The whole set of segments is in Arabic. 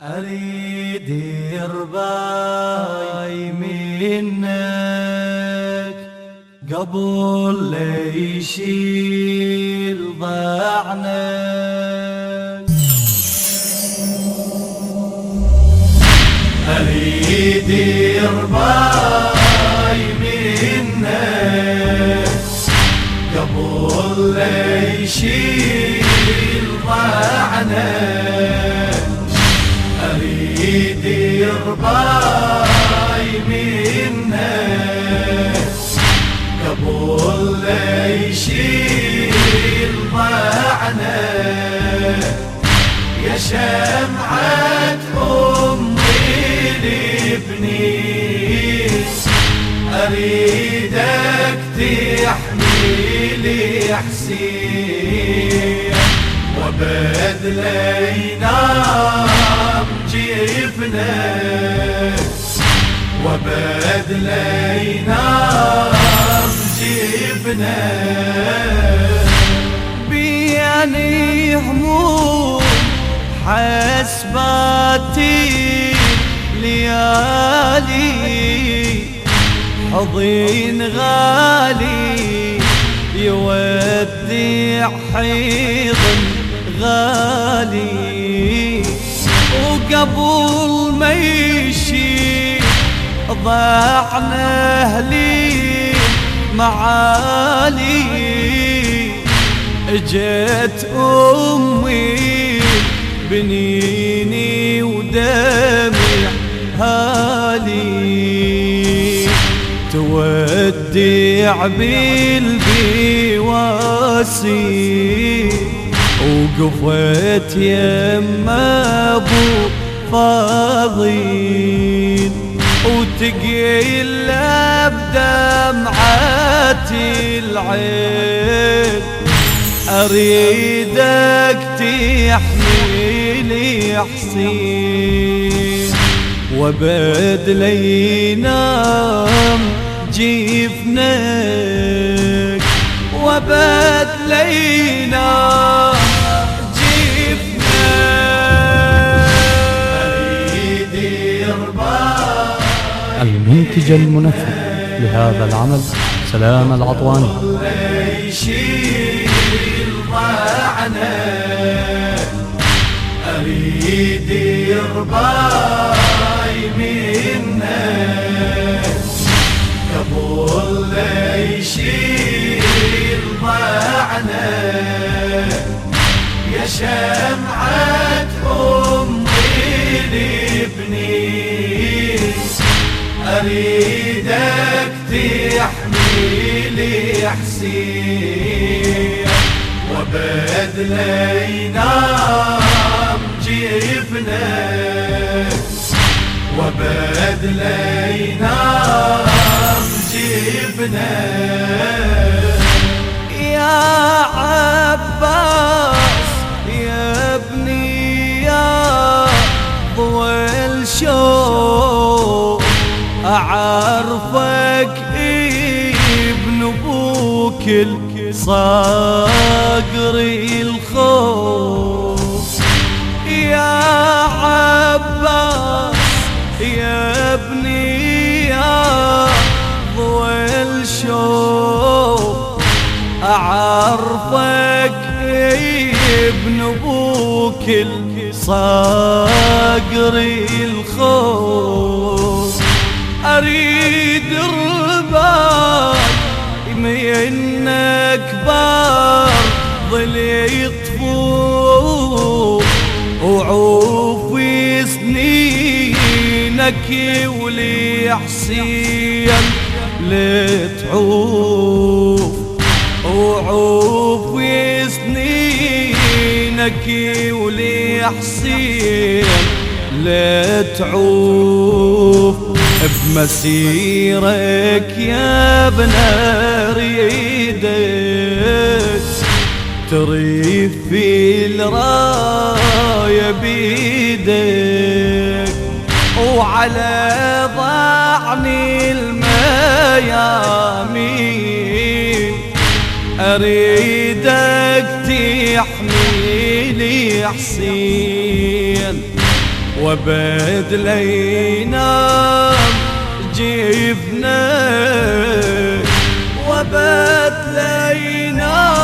أريد رباي منك قبل لا يشيل ضعنك. أريد رباي منك قبل لا يشيل ضعنك. أريد رباي منك قبل لا يشيل ضعنك. يا شمعة أمي لبنيس أريدك تحميلي حسين وبدل ينام جفنك وبدل ينام جفنك. بياني هموم حسباتي ليالي حضين غالي يودع حيضن غالي. وقبل ما يشي ضاعنا أهلي معالي. اجت أمي بنيني ودمع هالي تودع بالبواسي. وقفت يما ابو فاضل وتقيل بدمعة العين. أريدك تحميلي حسين وبدل ينام جفنك وبدل ينام المنتج المنفذ لهذا العمل سلام العطواني. أريد رباي منك قبل لا يشيل ضعنك. يا شمعة أمي لبنيس أريدك تحميلي حسين وبدل ينام جفنك وبدل ينام جفنك. يا عباس يا ابني يا ضوى الشوق أعرفك ابن ابوك صقر الخوف. يا عباس يا ابني يا ضوى الشوق أعرفك ابن ابوك صقر الخوف. أريد رباك منك برض يطفو وعوفي سنينك ولي حسين لتعوف. وعوفي سنينك ولي حسين لتعوف. بمسيرك يا ابن اريدك تريف في الراية بيدك. وعلى ضعني الميامين أريدك تحميلي حسين وبد لينام جفنك وبد لينام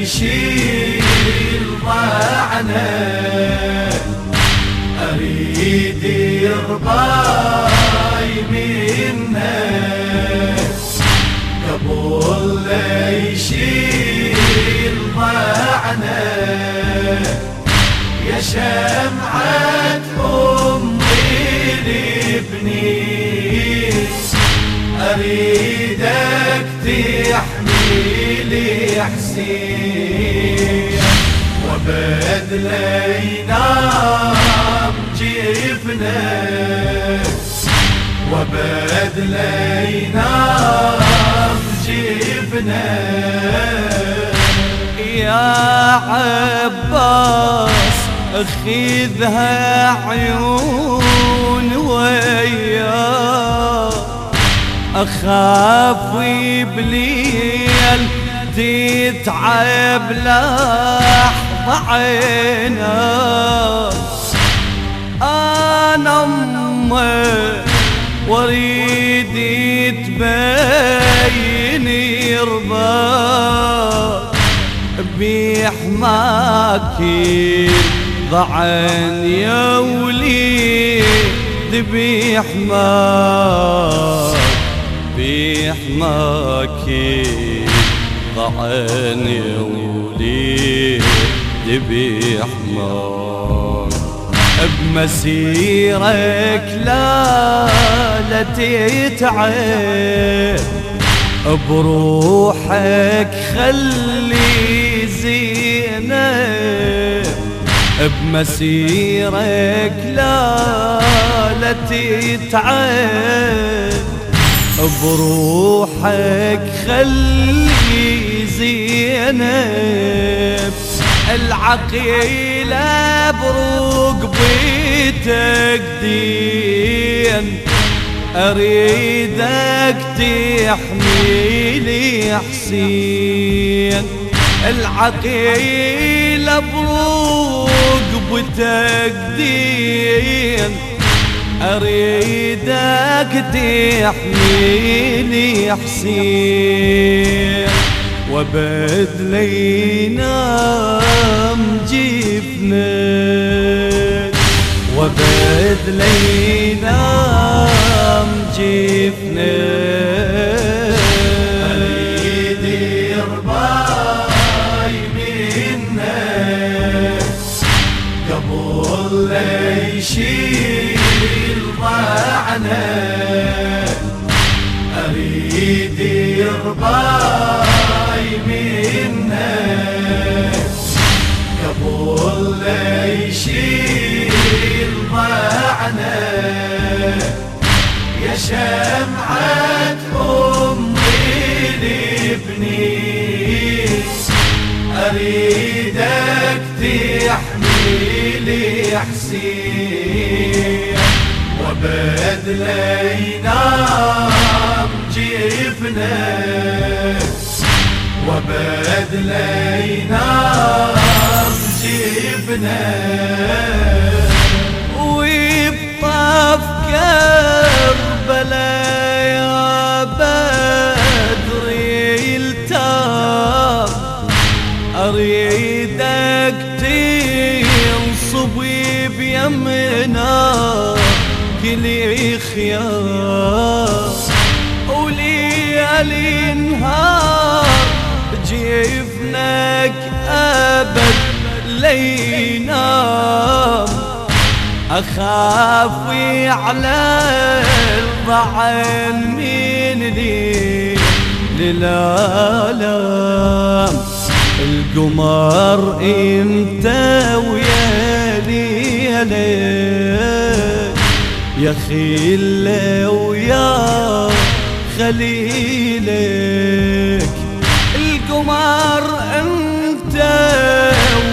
يشيل ضعنك أريد يرضاي منك قبل لا يشيل ضعنك يا شمعة أمي لابني أريدك تحميلي حسين وبد لينام جفنك وبد لينام جفنك يا عباس خذها عيون وياك أخاف بليل تتعب لحظة عينك أنا أمك واريد تبين يرضاك بيحماك ضعن يا وليد بيحماك ضعن يا وليد بيحماك بمسيرك لا تتعب بروحك خلي زينب بمسيرك لا تتعب بروحك خلي زينب العقيلة برقبتك دين أريدك تحميلي حسين العقيلة برقبتك دين أريدك تحميلي حسين وبد لينام جفنك وبد لينام جفنك أريد يرضاي منك قبل لا يشيل ضعنك أريد يرضاي منك قبل لا يشيل ضعنك يا شمعة أمي لابني أريدك تحميلي حسين وبد لينام جفنك وبد لينام جفنك ويبطف كربلاء يا بدر يلتام أريدك تنصبي بيمنا كلي خيار وليالي نهار جفنك أبد لينام أخاف على الضعن من للعالم القمر انت ويا ليلك يا خيله ويا خليلك القمر انت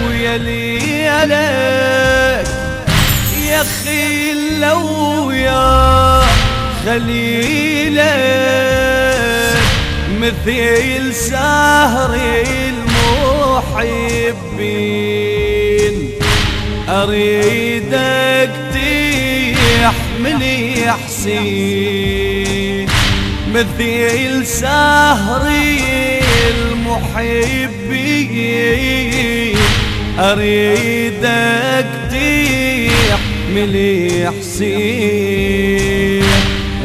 ويا ليلك يا خيله ويا خليلك مثيل سهر المحبين، أريدك تحملي حسين مثيل سهر المحبين، أريدك تحملي حسين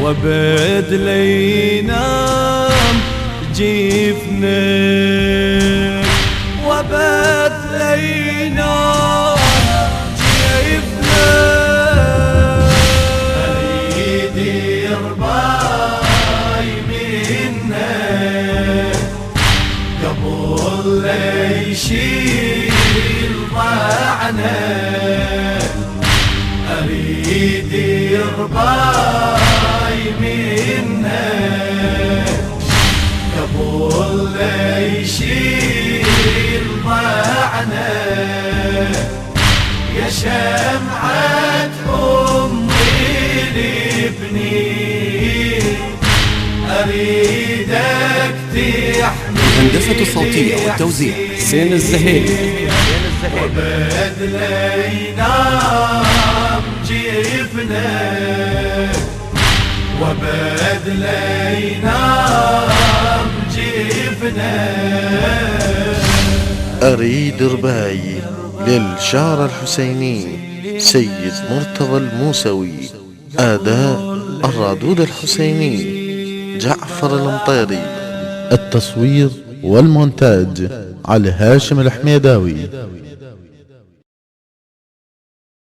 وبدل ينام جفنك، وبدل ينام جفنك. أريد رباي منك قبل لا يشيل ضعنك، أريد رباي منك قبل لا يشيل ضعنك، يا شمعة أمي لابني أريدك تحمي. الهندسة الصوتية والتوزيع حسين الزهيري. وبدل ينام جفنك، وبدل ينام جفنك. أريد رباي للشاعر الحسيني سيد مرتضى الموسوي، أداء الرادود الحسيني جعفر المطيري، التصوير والمونتاج علي هاشم الحميداوي.